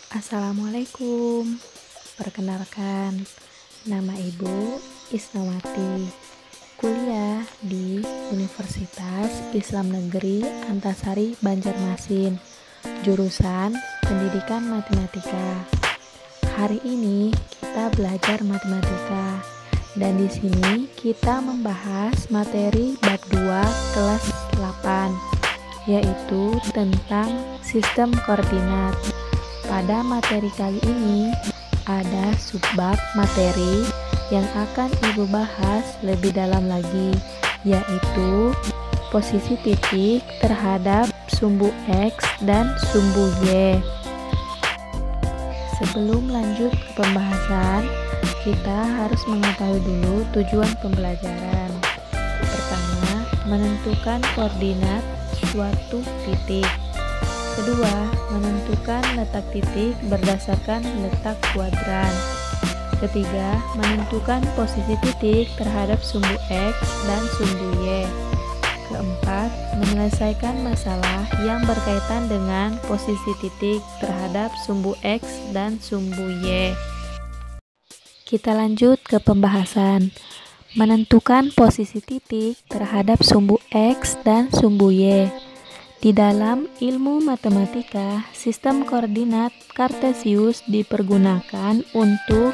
Assalamualaikum. Perkenalkan, nama Ibu Isnawati. Kuliah di Universitas Islam Negeri Antasari Banjarmasin, jurusan Pendidikan Matematika. Hari ini kita belajar matematika dan di sini kita membahas materi bab 2 kelas 8, yaitu tentang sistem koordinat. Pada materi kali ini ada subbab materi yang akan Ibu bahas lebih dalam lagi, yaitu posisi titik terhadap sumbu X dan sumbu Y. Sebelum lanjut ke pembahasan, kita harus mengetahui dulu tujuan pembelajaran. Pertama, menentukan koordinat suatu titik. Kedua, menentukan letak titik berdasarkan letak kuadran. Ketiga, menentukan posisi titik terhadap sumbu X dan sumbu Y. Keempat, menyelesaikan masalah yang berkaitan dengan posisi titik terhadap sumbu X dan sumbu Y. Kita lanjut ke pembahasan. Menentukan posisi titik terhadap sumbu X dan sumbu Y. Di dalam ilmu matematika, sistem koordinat Kartesius dipergunakan untuk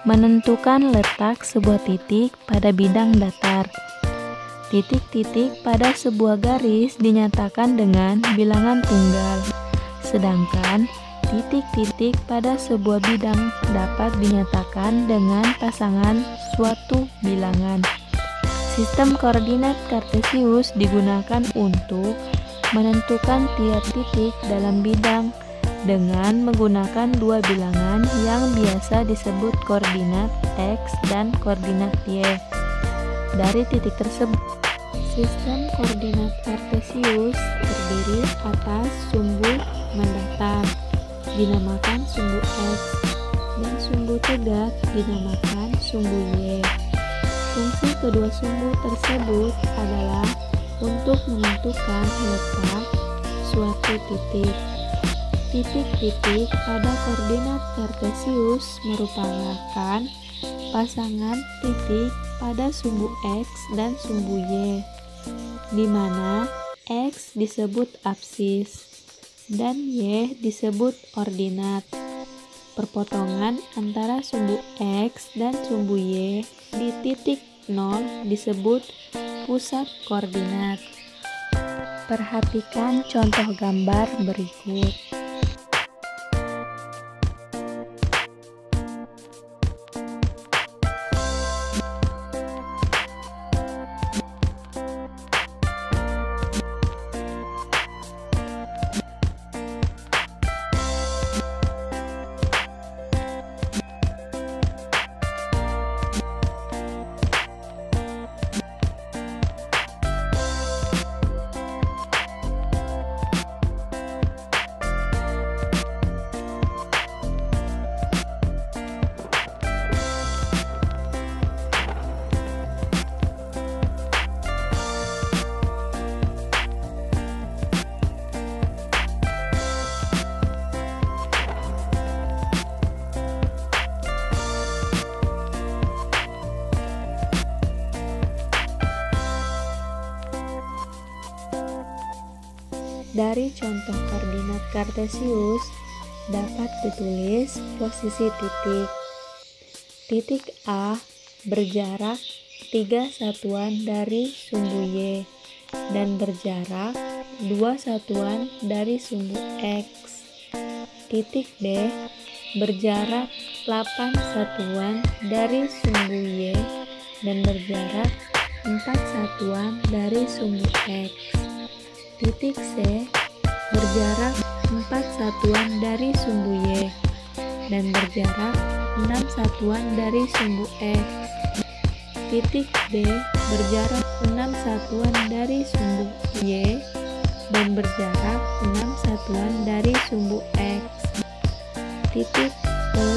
menentukan letak sebuah titik pada bidang datar. Titik-titik pada sebuah garis dinyatakan dengan bilangan tunggal, sedangkan titik-titik pada sebuah bidang dapat dinyatakan dengan pasangan suatu bilangan. Sistem koordinat Kartesius digunakan untuk menentukan tiap titik dalam bidang dengan menggunakan dua bilangan yang biasa disebut koordinat X dan koordinat Y. Dari titik tersebut, sistem koordinat Kartesius terdiri atas sumbu mendatar dinamakan sumbu X dan sumbu tegak dinamakan sumbu Y. Fungsi kedua sumbu tersebut adalah untuk menentukan letak suatu titik. Titik-titik pada koordinat Kartesius merupakan pasangan titik pada sumbu X dan sumbu Y, di mana X disebut absis dan Y disebut ordinat. Perpotongan antara sumbu X dan sumbu Y di titik 0 disebut pusat koordinat. Perhatikan contoh gambar berikut. Dari contoh koordinat Kartesius dapat ditulis posisi titik. Titik A berjarak 3 satuan dari sumbu Y dan berjarak 2 satuan dari sumbu X. Titik B berjarak 8 satuan dari sumbu Y dan berjarak 4 satuan dari sumbu X. Titik C berjarak 4 satuan dari sumbu Y dan berjarak 6 satuan dari sumbu X. Titik D berjarak 6 satuan dari sumbu Y dan berjarak 6 satuan dari sumbu X. Titik E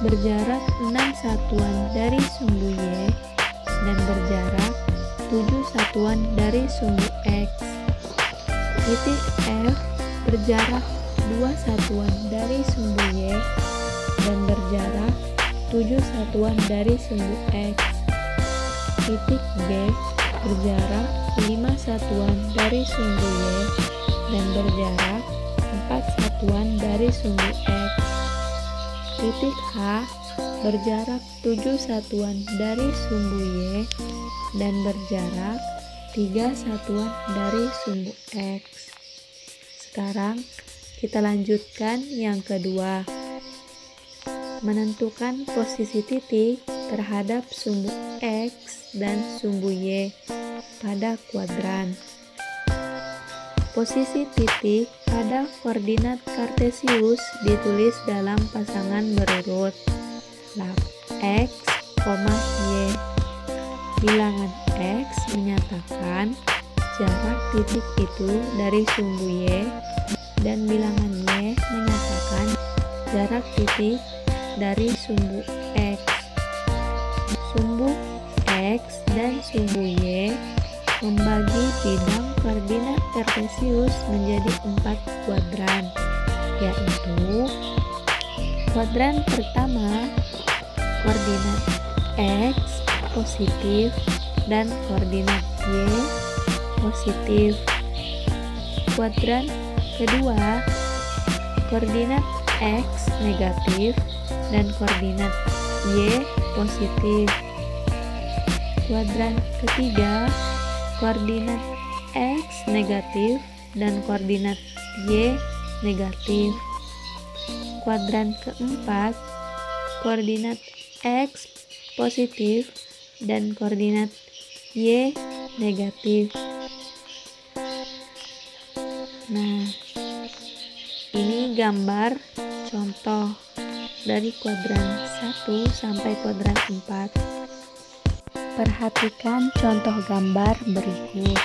berjarak 6 satuan dari sumbu Y dan berjarak 7 satuan dari sumbu X. Titik F berjarak 2 satuan dari sumbu Y dan berjarak 7 satuan dari sumbu X. Titik B berjarak 5 satuan dari sumbu Y dan berjarak 4 satuan dari sumbu X. Titik H berjarak 7 satuan dari sumbu Y dan berjarak 3 satuan dari sumbu X. Sekarang kita lanjutkan yang kedua. Menentukan posisi titik terhadap sumbu X dan sumbu Y pada kuadran. Posisi titik pada koordinat kartesius ditulis dalam pasangan berurut X, Y. Bilangan X menyatakan jarak titik itu dari sumbu Y dan bilangan Y menyatakan jarak titik dari sumbu X. Sumbu X dan sumbu Y membagi bidang koordinat kartesius menjadi 4 kuadran, yaitu kuadran pertama koordinat X positif dan koordinat Y positif. Kuadran kedua koordinat X negatif dan koordinat Y positif. Kuadran ketiga koordinat X negatif dan koordinat Y negatif. Kuadran keempat koordinat X positif dan koordinat Y negatif. Nah, ini gambar contoh dari kuadran 1 sampai kuadran 4. Perhatikan contoh gambar berikut.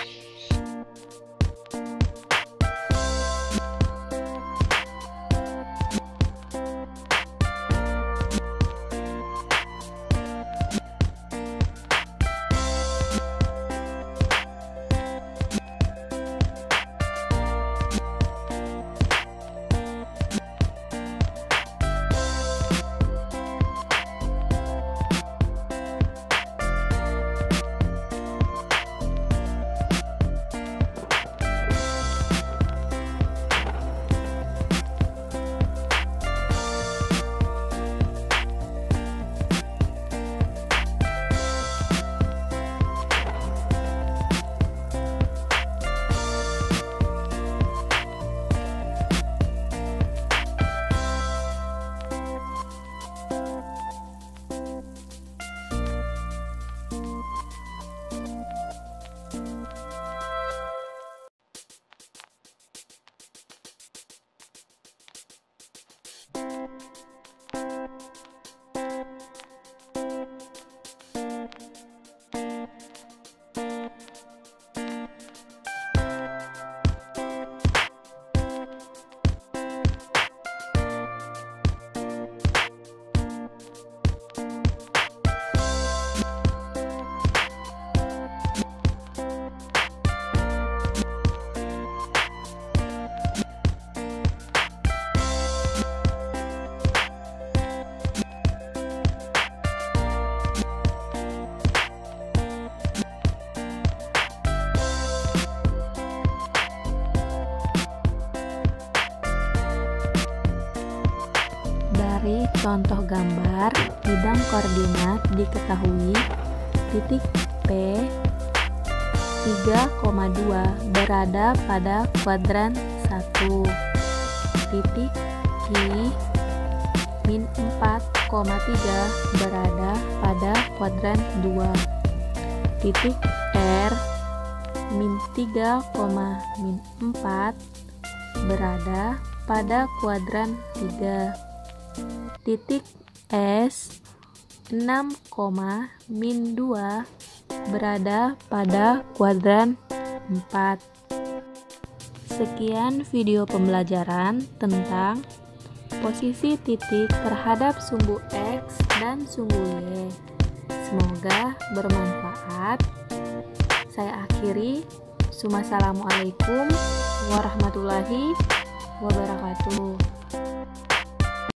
Dari contoh gambar, bidang koordinat diketahui titik P 3,2 berada pada kuadran 1, titik Q min 4,3 berada pada kuadran 2, titik R min 3,4 berada pada kuadran 3, titik S 6,-2 berada pada kuadran 4. Sekian video pembelajaran tentang posisi titik terhadap sumbu X dan sumbu Y. Semoga bermanfaat. Saya akhiri. Wassalamualaikum warahmatullahi wabarakatuh.